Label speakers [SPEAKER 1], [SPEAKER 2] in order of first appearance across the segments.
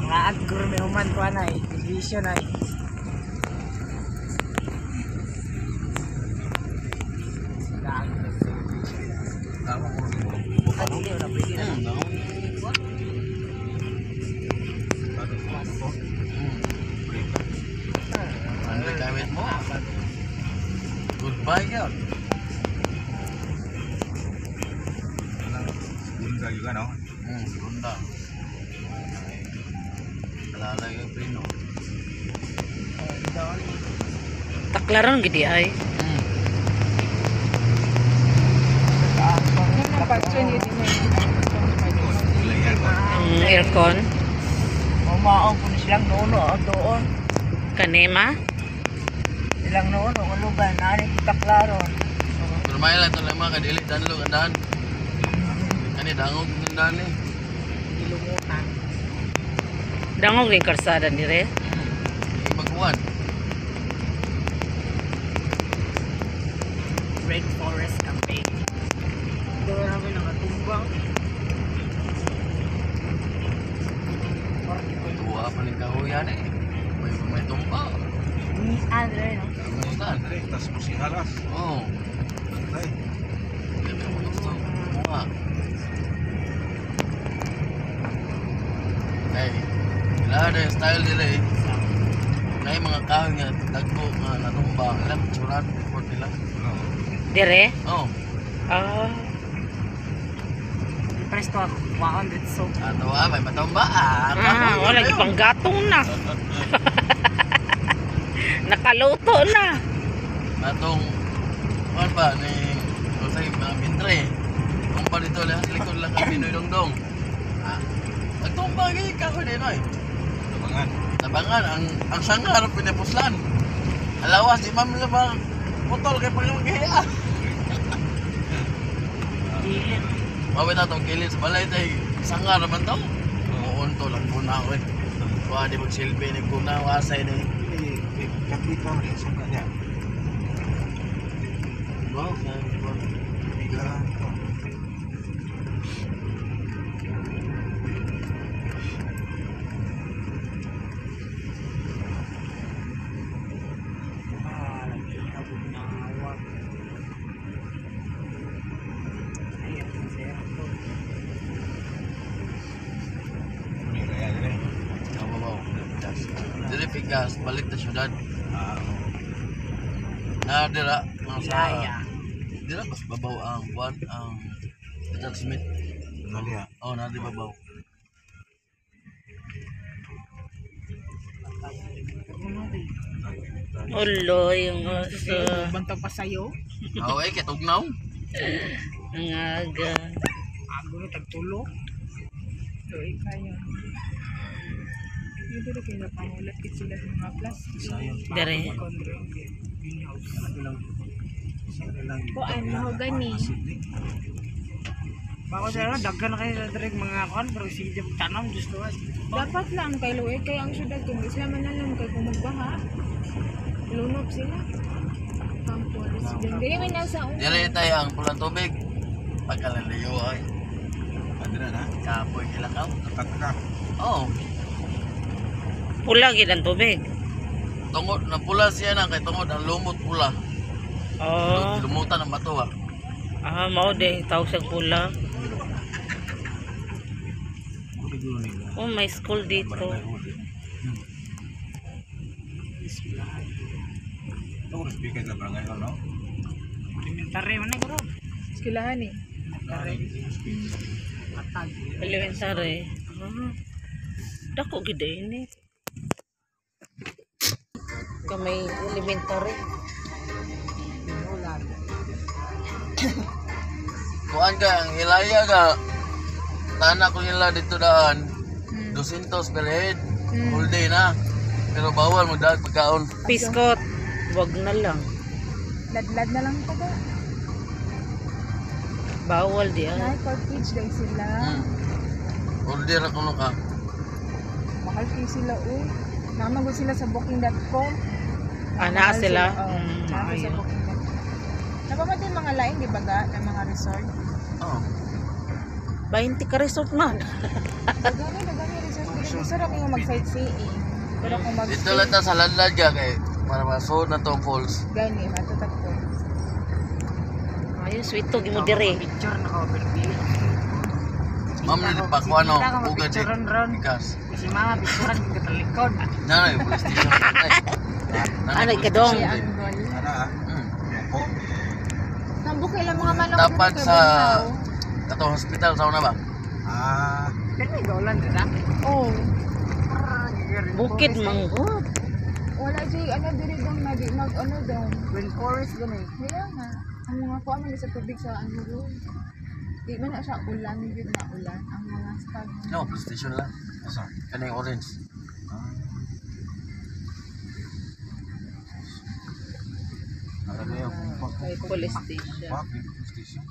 [SPEAKER 1] Mga agro human ko na eh. Division na eh.
[SPEAKER 2] Goodbye yun.
[SPEAKER 3] Gunda juga no?
[SPEAKER 2] Gunda. Kalalay yung prino.
[SPEAKER 4] Taklaran gidi ay. Aircon.
[SPEAKER 1] Umao po silang nono doon.
[SPEAKER 4] Kanema.
[SPEAKER 1] Silang nono ang lugar na kita klaro.
[SPEAKER 2] Bermain lah tuh lema kadili dan lu kandan. Kani dangog kandan ni.
[SPEAKER 1] Ilumutan.
[SPEAKER 4] Dangog ning karsada dire.
[SPEAKER 2] Baguan.
[SPEAKER 1] Red Forest Campaign. Doon namin nakatumbang.
[SPEAKER 2] Dua pa ning kahuyan eh. May tumpa.
[SPEAKER 1] Ni Andre no.
[SPEAKER 3] Andre, tas mo si Halas.
[SPEAKER 2] Oh.
[SPEAKER 3] Ay,
[SPEAKER 2] Ay, wala na yung style nila eh. Na yung mga kahoy nga, dagko nga natumba. Alam, tsuran, report nila.
[SPEAKER 4] Dire.
[SPEAKER 2] Oh,
[SPEAKER 4] Ah.
[SPEAKER 1] Presto ako 100 so.
[SPEAKER 2] ato may matumba.
[SPEAKER 4] Wala gipang gatong na. Nakaluto na.
[SPEAKER 2] Atong, ano ba, ni, say, mga pintre. Tumba dito lang, likod lang ang Pinoy Dongdong. Nagtumba kayo, kahoy din oy.
[SPEAKER 3] tabangan.
[SPEAKER 2] Tabangan, ang sangar, pinapuslan. Alawas, di man nila bang putol kay pagkagiya.
[SPEAKER 1] Dilit.
[SPEAKER 2] Mawit na itong kilid sa balay tayo. Sangar naman to. Muon to lang kuna ko eh. Kuha di magsilbi ni kuna, wasay na eh.
[SPEAKER 3] Kapito rin sa kanya.
[SPEAKER 2] Wow, sabi ko.
[SPEAKER 3] Biga.
[SPEAKER 1] Nagkikabog na awag. Ayan, sir.
[SPEAKER 3] Biga yan rin.
[SPEAKER 2] Kababaw. Dili pigas, balik na syudad. Na dira, ang sa...
[SPEAKER 1] Ilaya.
[SPEAKER 2] Dira, mas babaw ang buwan, ang... Jack Smith.
[SPEAKER 3] Ano niya?
[SPEAKER 2] Oh, nadi babaw.
[SPEAKER 4] Ulo yung oso.
[SPEAKER 1] Bantang pa sa'yo.
[SPEAKER 2] Away, kitugnaw.
[SPEAKER 4] Ang aga.
[SPEAKER 1] Ago na tagtulo. So, kayo. Hindi rin kayo napangulat kit sila sa mga plastic.
[SPEAKER 4] Dire.
[SPEAKER 1] Greenhouse.
[SPEAKER 5] Po ano gani.
[SPEAKER 1] Bako sila na, daggan na kayo sa direct mga kan, pero sige tanong, gusto ka.
[SPEAKER 5] Dapat lang kay Luwe kay ang syudad kung isla man na lang kay kung magbaha. Lunop sila. Kampo resident. Dili man nasa
[SPEAKER 2] Dili tayo ang pulang tubig. Pagkalalayo ay.
[SPEAKER 3] Ano na?
[SPEAKER 2] Kapoy kilakaw.
[SPEAKER 3] Nakataka.
[SPEAKER 2] Oh,
[SPEAKER 4] Pula gid ang tubig.
[SPEAKER 2] tungod na pula siya na kay tungod ang lumot pula.
[SPEAKER 4] Oh.
[SPEAKER 2] Lumutan ang bato ah.
[SPEAKER 4] Mao de tawag sa pula.
[SPEAKER 3] Bukid dulu nila.
[SPEAKER 4] Oh, may school dito.
[SPEAKER 3] Ito ko speaker sa barangay hall, no?
[SPEAKER 1] Elementary man na bro.
[SPEAKER 5] eskwelahan eh.
[SPEAKER 1] Matag.
[SPEAKER 4] Elementary. Dako gid ini. Kamay elementary.
[SPEAKER 1] Ulan.
[SPEAKER 2] Kuan ka, ang hilaya ka. Tanak ko nila dito daan. 200 per head. Full day na. Pero bawal mo dahil pagkaon.
[SPEAKER 4] Piskot. Wag na lang.
[SPEAKER 5] Ladlad na lang taga.
[SPEAKER 4] Bawal di ay.
[SPEAKER 5] Night for kids day sila.
[SPEAKER 2] Order ako no ka.
[SPEAKER 5] Mahal kayo sila uy. Namagod sila sa booking.com.
[SPEAKER 4] Ana sila.
[SPEAKER 5] Sa booking.com. Napamatay mga lain di ba ga ng mga resort?
[SPEAKER 2] Oh.
[SPEAKER 4] 20 ka resort man.
[SPEAKER 5] Dagani resort Gusto na kayo mag-sightseeing. Pero kung mag
[SPEAKER 2] Dito lang ta sa landlad ka kay para masood na tong falls.
[SPEAKER 5] gani, matutak ko.
[SPEAKER 4] Ayun, sweet to, gimo dire.
[SPEAKER 1] Picture na ako, Pilipino.
[SPEAKER 2] Ma'am ni pa ko ano,
[SPEAKER 1] Kita ka
[SPEAKER 2] ugad si
[SPEAKER 1] ron.
[SPEAKER 2] Bikas.
[SPEAKER 1] Kasi mga picturean ko talikod.
[SPEAKER 2] Nanay, police station.
[SPEAKER 4] Ano, ikadong?
[SPEAKER 5] Si Anggol.
[SPEAKER 3] Ana ah. Po.
[SPEAKER 5] Nambukay lang mga manok.
[SPEAKER 2] Dapat
[SPEAKER 5] dito kay
[SPEAKER 2] sa
[SPEAKER 5] Bugnaw.
[SPEAKER 2] katong hospital sa una ba?
[SPEAKER 3] Ah,
[SPEAKER 1] Pero may gaulan din ah.
[SPEAKER 5] Oh.
[SPEAKER 4] Bukid manggot.
[SPEAKER 5] Wala di ano diri dong na di mag ano dong.
[SPEAKER 1] Green forest ganun.
[SPEAKER 5] Kaya nga. Ang mga kuha man sa tubig sa ano doon. Di man na siya ulan, yun na ulan. Ang mga stag.
[SPEAKER 2] No, police station lang.
[SPEAKER 3] asa?
[SPEAKER 2] Kaning orange.
[SPEAKER 3] Ara ba yung pumpak?
[SPEAKER 4] Kay police station.
[SPEAKER 3] Pumpak, yung police station.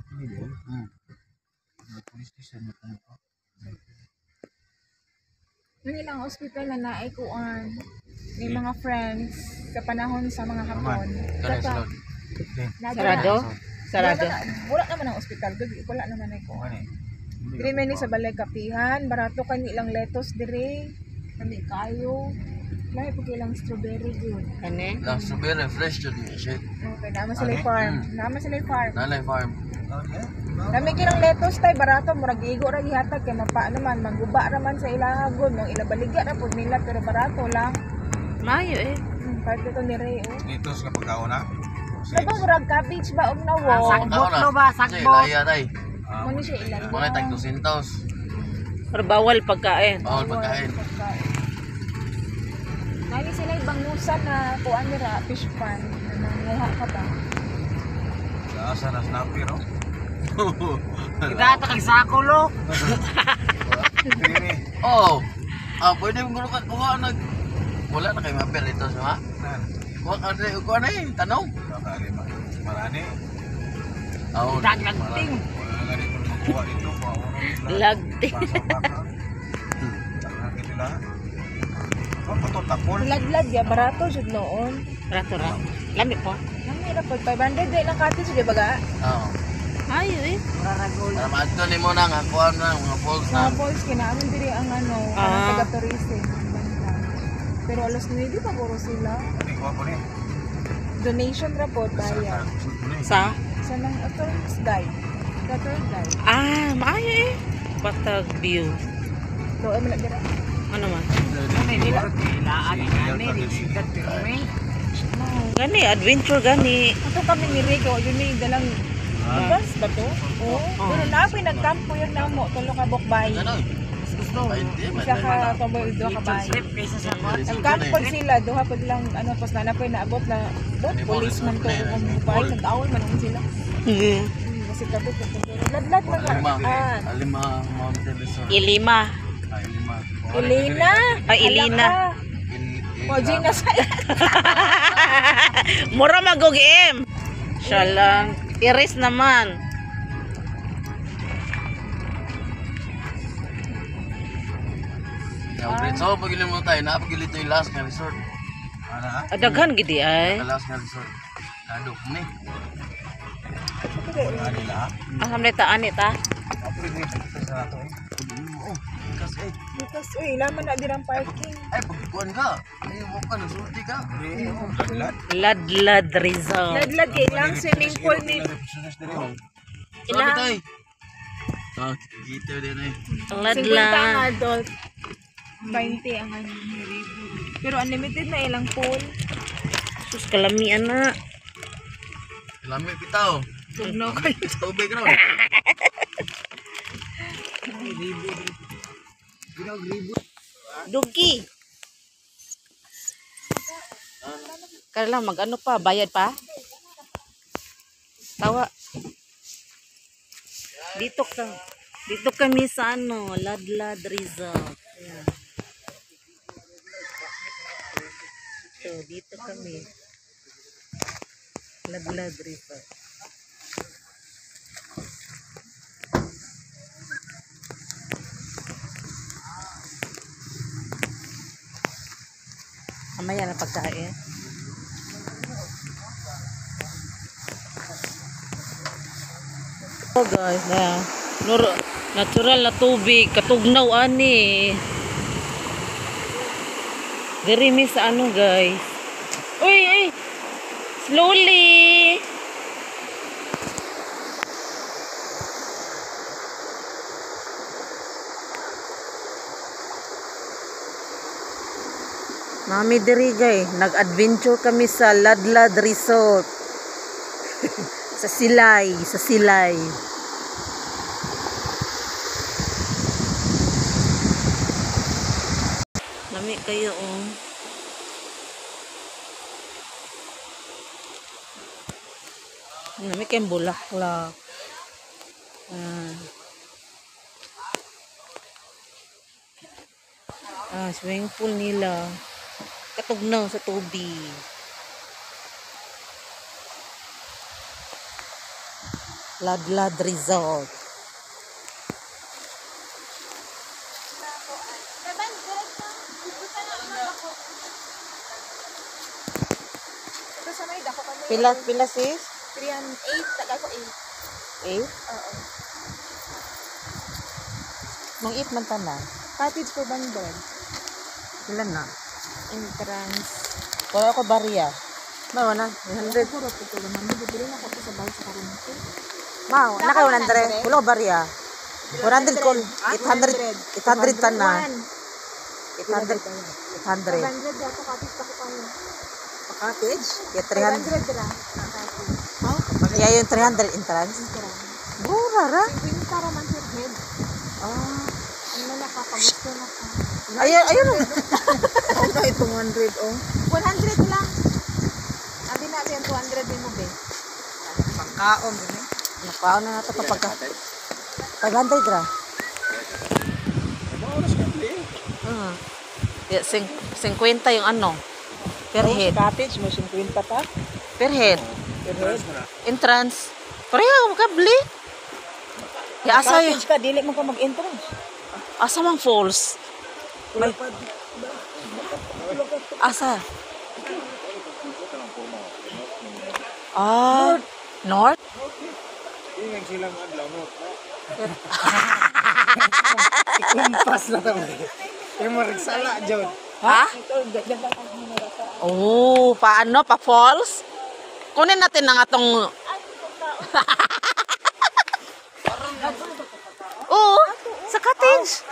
[SPEAKER 3] Hindi ba?
[SPEAKER 2] Hmm.
[SPEAKER 3] May police station na pumpak.
[SPEAKER 5] Yung ilang hospital na naikuan. May mga friends sa panahon sa mga hapon.
[SPEAKER 2] Kaning salon.
[SPEAKER 4] Sarado? Sarado.
[SPEAKER 5] Wala naman ang hospital. Wala naman ay kuan.
[SPEAKER 3] Ano eh?
[SPEAKER 5] Diri man ni sa balay kapihan, barato kani ilang lettuce diri. Kani kayo. May pag ilang strawberry yun.
[SPEAKER 4] Kani?
[SPEAKER 2] Lang strawberry fresh jud ni shit.
[SPEAKER 5] Okay, naman sila farm. Naman sila farm.
[SPEAKER 2] Nanay farm.
[SPEAKER 5] Kami kinang lettuce tay barato murag igo ra gihatag kay mapa naman mangguba ra man sa ilahagon, yung ilabaligya ra pud nila pero barato lang.
[SPEAKER 4] Mayo eh.
[SPEAKER 5] Parte to ni Ray oh.
[SPEAKER 3] Dito sa pagkaon na.
[SPEAKER 5] Ano murag cabbage ba og nawo?
[SPEAKER 1] Sagbot no ba?
[SPEAKER 2] Kasi
[SPEAKER 1] Sagbot.
[SPEAKER 2] laya tay.
[SPEAKER 5] Mo ni siya ilang.
[SPEAKER 2] Mo na tag 200.
[SPEAKER 4] Pero bawal pagkain.
[SPEAKER 2] Bawal pagkain.
[SPEAKER 5] Nani sila bangusan na kuan nila fish farm na nangyayha ka ba?
[SPEAKER 3] Sa asa na snapper, no?
[SPEAKER 1] Kita ata kag sako lo.
[SPEAKER 3] Dili.
[SPEAKER 2] Oh. Pwede mo gulo ka kuha nag wala na kay mapel ito sa ha.
[SPEAKER 3] Nan.
[SPEAKER 2] Kuha ka na tanong.
[SPEAKER 3] Nakali man. Marani.
[SPEAKER 2] Oh.
[SPEAKER 1] Daglanting.
[SPEAKER 3] Wala nga dito makuha dito.
[SPEAKER 4] Lagti.
[SPEAKER 3] Lagti nila. Oh, patol tapol.
[SPEAKER 5] Ladlad ya barato jud noon.
[SPEAKER 4] Rato ra. Lami po.
[SPEAKER 5] Nang hirap pag 500 di lang cottage di baga.
[SPEAKER 2] Oh.
[SPEAKER 4] Mayo eh.
[SPEAKER 1] Raragol.
[SPEAKER 2] Para maadto ni mo na nga kuha na mga falls na.
[SPEAKER 5] Mga boys kinaamin diri ang ano, taga tourism. Pero alas 9 pa puro sila.
[SPEAKER 3] Ano kuha po ni?
[SPEAKER 5] Donation ra po tayo.
[SPEAKER 4] Sa?
[SPEAKER 5] Sa nang tourist guide. The tour guide.
[SPEAKER 4] Maayo eh. Batag view.
[SPEAKER 5] So, ay mala dira.
[SPEAKER 4] Ano man?
[SPEAKER 1] Ano nila kailangan ani di sigat kami.
[SPEAKER 4] Gani, adventure gani.
[SPEAKER 5] Ato kami ni Rico, yun ni dalang bus ba to? Oo. Pero na ako nagkampo yun na mo, tulo ka bukbay.
[SPEAKER 2] Ano?
[SPEAKER 1] Gusto.
[SPEAKER 5] Isa ka tuboy do ka bay.
[SPEAKER 1] Trip kaysa sa bot.
[SPEAKER 5] Nagkampo sila, duha pud lang ano pas na napoy naabot na dot policeman to kung bay nag-awol man ang sila. Kasi kabot ko ladlad man
[SPEAKER 2] Alima.
[SPEAKER 5] ah.
[SPEAKER 2] Alima Mountain Resort.
[SPEAKER 4] Ilima.
[SPEAKER 2] Alima.
[SPEAKER 5] Elena.
[SPEAKER 4] Ay, Elena.
[SPEAKER 5] O Gina sa
[SPEAKER 4] Mura magugim. Siya lang. Iris naman.
[SPEAKER 2] So, pagilin mo tayo, napagilid ito yung last nga resort.
[SPEAKER 3] Ana?
[SPEAKER 4] Adaghan gidi ay.
[SPEAKER 2] Last nga resort. Nadok ni.
[SPEAKER 3] Wala nila.
[SPEAKER 4] Ang hamleta anit ah.
[SPEAKER 3] Apre ni sa nato eh.
[SPEAKER 2] Oh, kasi
[SPEAKER 5] Bukas uy, laman na dirang parking.
[SPEAKER 2] ay pagkuhan ka. Ay, mo ka, nagsulti ka.
[SPEAKER 3] Dili. Ladlad.
[SPEAKER 4] Ladlad Rizal.
[SPEAKER 5] Ladlad kay lang swimming pool ni
[SPEAKER 3] Receptionist diri.
[SPEAKER 2] Sabi tayo. Kita din eh.
[SPEAKER 5] 50 ang
[SPEAKER 4] Ladlad.
[SPEAKER 5] adult. 20 ang ano. Pero unlimited na ilang pool.
[SPEAKER 4] Sus kalamian na.
[SPEAKER 2] Lami bitaw.
[SPEAKER 5] Tugnaw kayo.
[SPEAKER 2] Tubig raw.
[SPEAKER 4] Dugi. Kala mag-ano pa, bayad pa? Tawa. Dito kami sa ano, Ladlad Rizal. Ayan. So, dito kami. Ladlad Rizal. Mamaya na pagkain. Oh guys, na Natural na tubig, katugnaw ani. Diri mi sa ano guys. Uy, uy. Slowly. Mami diri gay, nag-adventure kami sa Ladlad Resort. Sa Silay, sa Silay. Lami kayo oh. Lami kayong bulaklak. Swimming pool nila. Katugnaw sa tubig. Ladlad Resort.
[SPEAKER 5] Ito sa may dako kami.
[SPEAKER 4] Pila sis?
[SPEAKER 5] 308, tagal ko 8.
[SPEAKER 4] 8?
[SPEAKER 5] Oo.
[SPEAKER 4] Mang 8 man tanan.
[SPEAKER 5] Cottage for bandol.
[SPEAKER 4] Ilan na?
[SPEAKER 5] Entrance.
[SPEAKER 4] Wala ako barya. Ba, 100.
[SPEAKER 5] Puro po ko naman. Bibili na ako sa bahay sa karunti.
[SPEAKER 4] Mao, naka 100. Wala ko barya. 100 call. 800 tanan. 800. 800.
[SPEAKER 5] 500 daw ko cottage ako kayo.
[SPEAKER 4] Package? Kaya 300.
[SPEAKER 5] 500 ra.
[SPEAKER 4] Kaya yung 300 entrance. Mura ra.
[SPEAKER 5] 50 ra man per head. Ano nakakagusto na ka.
[SPEAKER 4] Ayun. Ano itong 100 oh.
[SPEAKER 5] 100 lang. Abi na siya 200 din mo be.
[SPEAKER 4] Pangkaon din eh. Nakaon na nato pagka. 500 ra. Ya, 50 yung ano. Per head.
[SPEAKER 1] Cottage, may 50 pa.
[SPEAKER 4] Per head. Entrance. Pareha mo kabli. Ya asa yun.
[SPEAKER 1] Cottage ka, dili mo ka mag-entrance.
[SPEAKER 4] Asa mang falls? May... Asa? North?
[SPEAKER 3] Ingay silang adlaw no.
[SPEAKER 1] Kumpas na tamo. Yung marigsala, John.
[SPEAKER 4] Ha? Oh, paano? Pa falls? Kunin natin ang atong... Oo, sa cottage.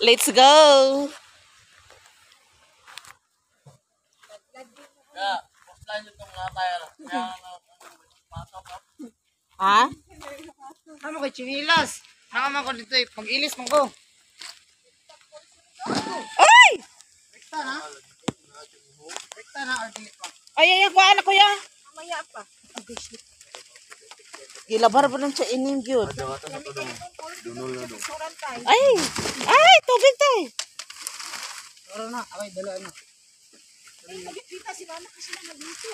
[SPEAKER 4] Let's go.
[SPEAKER 2] Kaya, offline itong mga tire. Kaya, pasok ka.
[SPEAKER 4] Ha?
[SPEAKER 1] Ano ko, chinilas. Nakama ko dito eh. Pag-ilis mo ko.
[SPEAKER 4] Ay!
[SPEAKER 1] Rekta na. Rekta na, artilit pa.
[SPEAKER 4] Ay, kuha na kuya.
[SPEAKER 5] Mamaya pa.
[SPEAKER 4] Gilabar pa nung sa ining yun.
[SPEAKER 2] Dunol na doon.
[SPEAKER 5] Suran tayo.
[SPEAKER 4] Ay, tubig tayo.
[SPEAKER 1] Tara na, away, dala na.
[SPEAKER 5] Kita si mama kasi na nag-dito.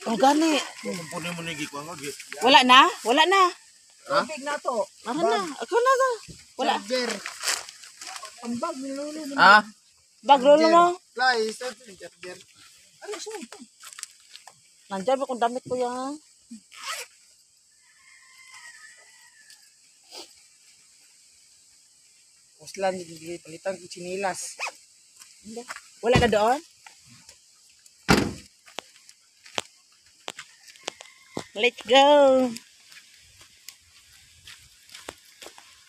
[SPEAKER 4] Ang gani.
[SPEAKER 2] Punin mo na gikuha nga.
[SPEAKER 4] Wala na? Wala na.
[SPEAKER 5] Tubig na to.
[SPEAKER 4] Ano na? Ako na to. Wala.
[SPEAKER 1] Charger.
[SPEAKER 5] Ang bag, nilulo mo.
[SPEAKER 2] Ah?
[SPEAKER 4] Bagrolo mo.
[SPEAKER 1] Fly, charger.
[SPEAKER 5] Ano siya ito?
[SPEAKER 4] Nandiyan ba kung damit ko yan?
[SPEAKER 1] Puslan, palitan ko chinilas.
[SPEAKER 4] Wala na doon? Let's go.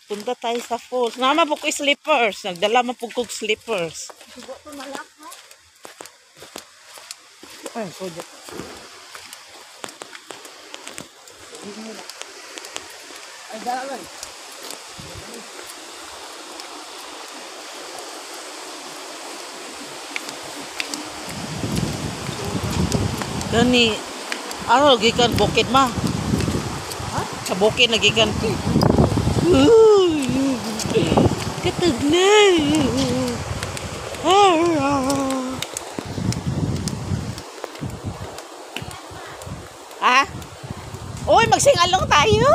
[SPEAKER 4] Punta tayo sa falls. Nama po ko slippers. Nagdala mo po ko slippers.
[SPEAKER 5] Sugo to malak ha?
[SPEAKER 1] Ay, soja. Ay, dala lang.
[SPEAKER 4] Gani. Ano, gikan bukid ma? Ha? Sa bukid nagikan. Katag na. Ha? Uy, magsingalong tayo.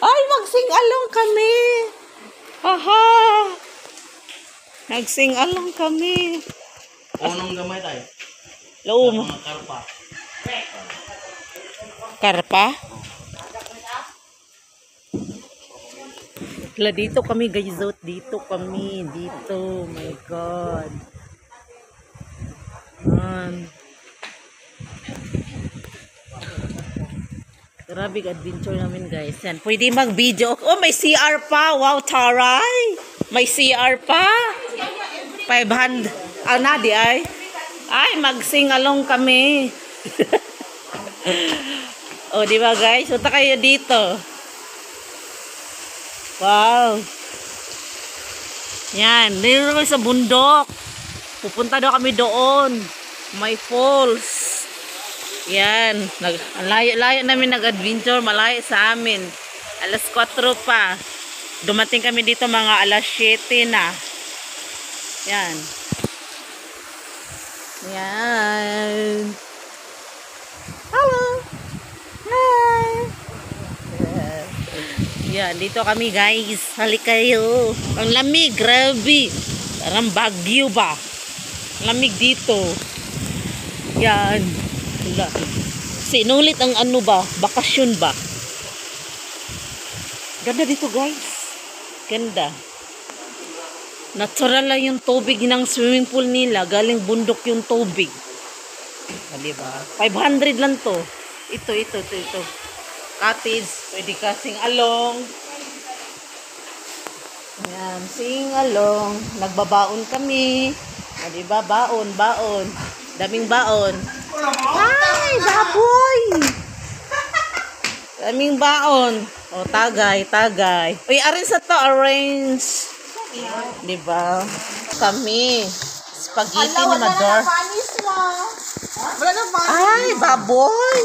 [SPEAKER 4] Ay, magsingalong kami. Aha. Nagsingalong kami.
[SPEAKER 2] Unong gamay tayo.
[SPEAKER 4] Laom.
[SPEAKER 2] Mga karpa.
[SPEAKER 4] Karpa? Wala, dito kami guys. Dito kami. Dito. My God. Grabe adventure namin guys. Yan. Pwede mag-video. Oh, may CR pa. Wow, taray. May CR pa. 500. Ah, nadi ay. Ay, mag-sing along kami. Oh, di ba guys? Punta kayo dito. Wow. Yan. Dito kami sa bundok. Pupunta daw kami doon. May falls. Yan. Ang layo namin nag-adventure. Malayo sa amin. Alas 4 pa. Dumating kami dito mga alas 7 na. Yan. Yan. Hello. Hi. Yan. Dito kami guys. Halik kayo. Ang lamig. Grabe. Parang bagyo ba? Lamig dito. Yan. Wala. Sinulit ang ano ba? Bakasyon ba? Ganda dito guys. Ganda. Natural lang yung tubig ng swimming pool nila. Galing bundok yung tubig. Diba? 500 lang to. Ito. Cottage. Pwede ka sing along. Ayan. Sing along. Nagbabaon kami. Diba? Baon. Daming baon. Ay, baboy! Daming baon. O, tagay. Uy, arin sa to, orange. Diba? Kami. Spaghetti ni Mador. Ay, baboy!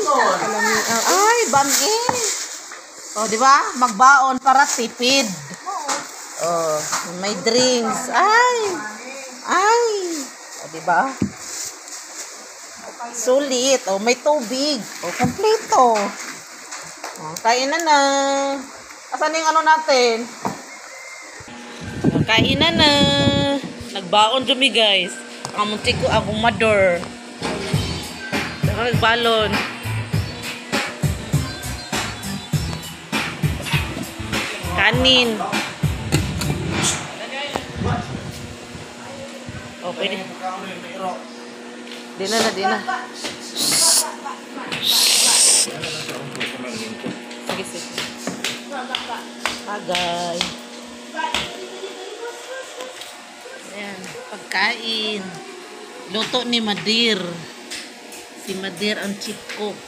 [SPEAKER 4] Ay, bangin! O, diba? Magbaon para tipid. O, may drinks. Ay! O, diba? Sulit. O, may tubig. O, kompleto. O, kainan na. Asan yung ano natin? O, kainan na. Nagbaon dumi guys. Ang muntik ko akong Mador. Nagbalon. Kanin. O, pwede. Di na. Sige. Agay. Ayan, pagkain. Luto ni Madir. Si Madir ang chief cook.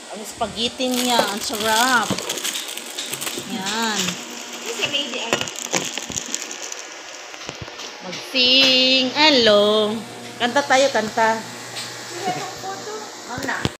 [SPEAKER 4] Ang spaghetti niya, ang sarap. Yan. Mag-sing along. Kanta tayo, kanta. Ano na?